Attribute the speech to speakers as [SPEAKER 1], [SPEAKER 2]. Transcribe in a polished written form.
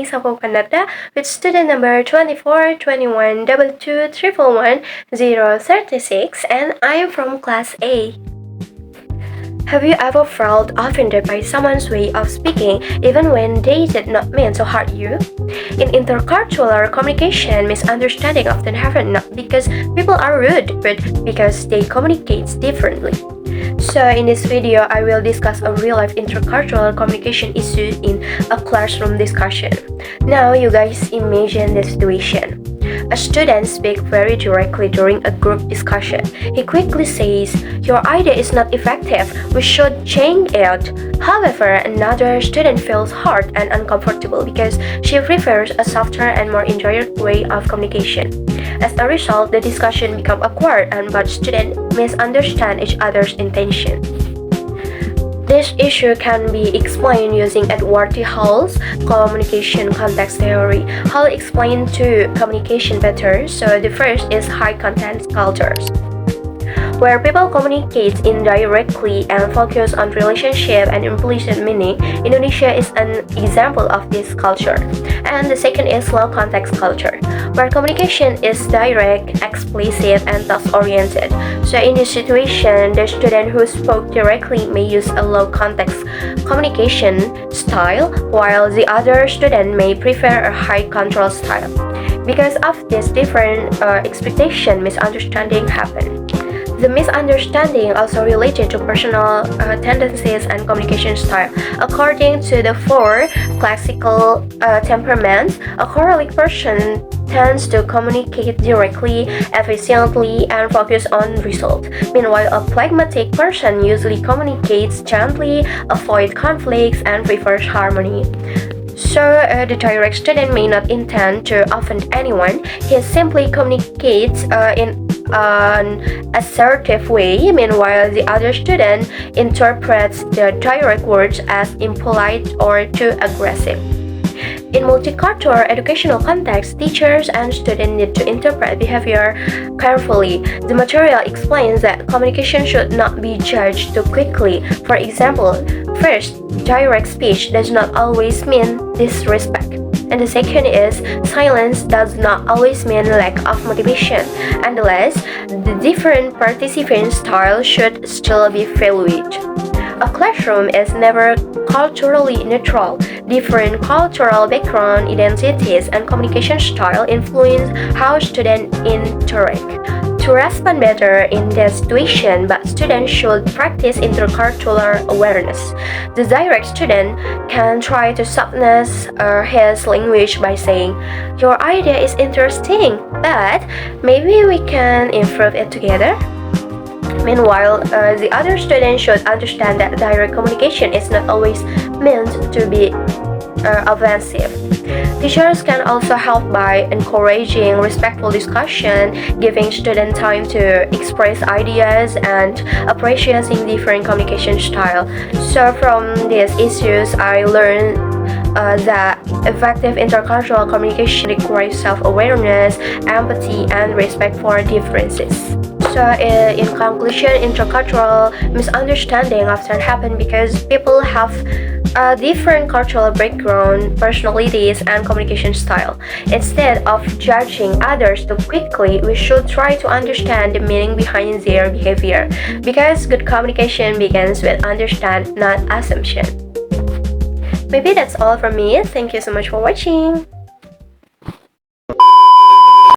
[SPEAKER 1] Neysa Fauqo Narda with student number 242122311036, and I am from class A. Have you ever felt offended by someone's way of speaking even when they did not mean to hurt you? In intercultural communication, misunderstanding often happen not because people are rude, but because they communicate differently. So in this video, I will discuss a real-life intercultural communication issue in a classroom discussion. Now you guys imagine the situation. A student speaks very directly during a group discussion. He quickly says, "Your idea is not effective, we should change it." However, another student feels hurt and uncomfortable because she prefers a softer and more indirect way of communication. As a result, the discussion becomes awkward and both students misunderstand each other's intention. This issue can be explained using Edward T. Hall's communication context theory. Hall explained two communication patterns. So the first is high context cultures, where people communicate indirectly and focus on relationship and implicit meaning. Indonesia is an example of this culture. And the second is low context culture, where communication is direct, explicit, and task-oriented. So in this situation, the student who spoke directly may use a low context communication style, while the other student may prefer a high control style. Because of this different expectation, misunderstanding happen. The misunderstanding also related to personal tendencies and communication style. According to the four classical temperaments, a choleric person tends to communicate directly, efficiently, and focus on results. Meanwhile, a phlegmatic person usually communicates gently, avoids conflicts, and prefers harmony. So, the direct student may not intend to offend anyone. He simply communicates in an assertive way. Meanwhile, the other student interprets the direct words as impolite or too aggressive. In multicultural educational context, teachers and students need to interpret behavior carefully. The material explains that communication should not be judged too quickly. For example, first, direct speech does not always mean disrespect. And the second is, silence does not always mean lack of motivation. And the last, the different participant style should still be valued. A classroom is never culturally neutral. Different cultural background, identities, and communication style influence how students interact. To respond better in this situation, but students should practice intercultural awareness. The direct student can try to soften his language by saying, "Your idea is interesting, but maybe we can improve it together." Meanwhile, the other student should understand that direct communication is not always meant to be offensive. Teachers can also help by encouraging respectful discussion, giving students time to express ideas, and appreciating different communication style. So from these issues, I learned that effective intercultural communication requires self-awareness, empathy, and respect for differences. So in conclusion, intercultural misunderstanding often happen because people have a different cultural background, personalities, and communication style. Instead of judging others too quickly, we should try to understand the meaning behind their behavior, because good communication begins with understand, not assumption. Maybe that's all from me. Thank you so much for watching.